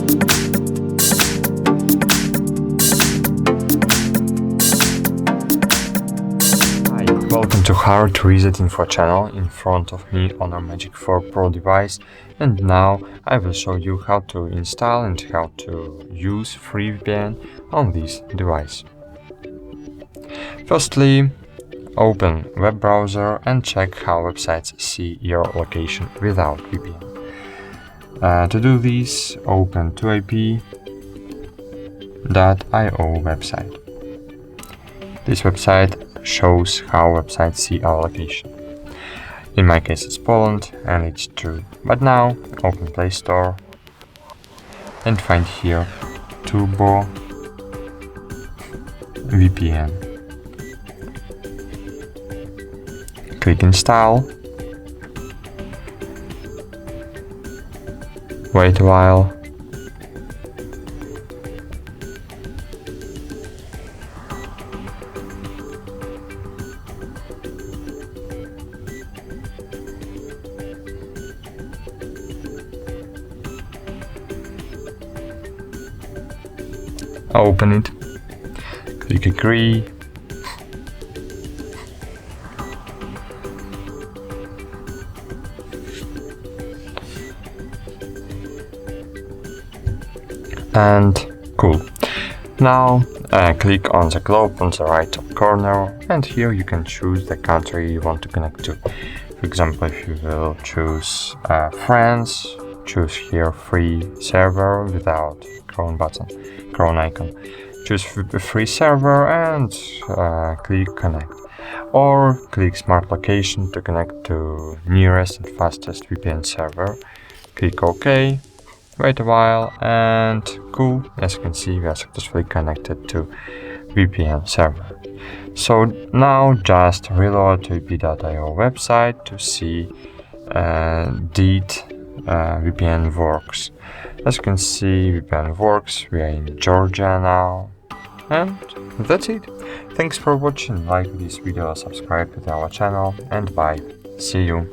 Hi, welcome to HardReset.Info channel. In front of me Honor Magic 4 Pro device, and now I will show you how to install and how to use free VPN on this device. Firstly, open web browser and check how websites see your location without VPN. To do this, open 2ap.io website. This website shows how websites see our location. In my case it's Poland, and it's true. But now open Play Store and find here Turbo VPN. Click Install. Wait a while. Open it, click Agree, and cool. Now click on the globe on the right top corner, and here you can choose the country you want to connect to. For example, if you will choose France, choose here free server without Chrome icon. Choose a free server and click connect, or click smart location to connect to nearest and fastest VPN server. Click OK, wait a while, and cool, as you can see we are successfully connected to VPN server. So now just reload to ap.io website to see did VPN works. As you can see, VPN works. We are in Georgia now, and that's it. Thanks for watching. Like this video, subscribe to our channel, and bye. See you.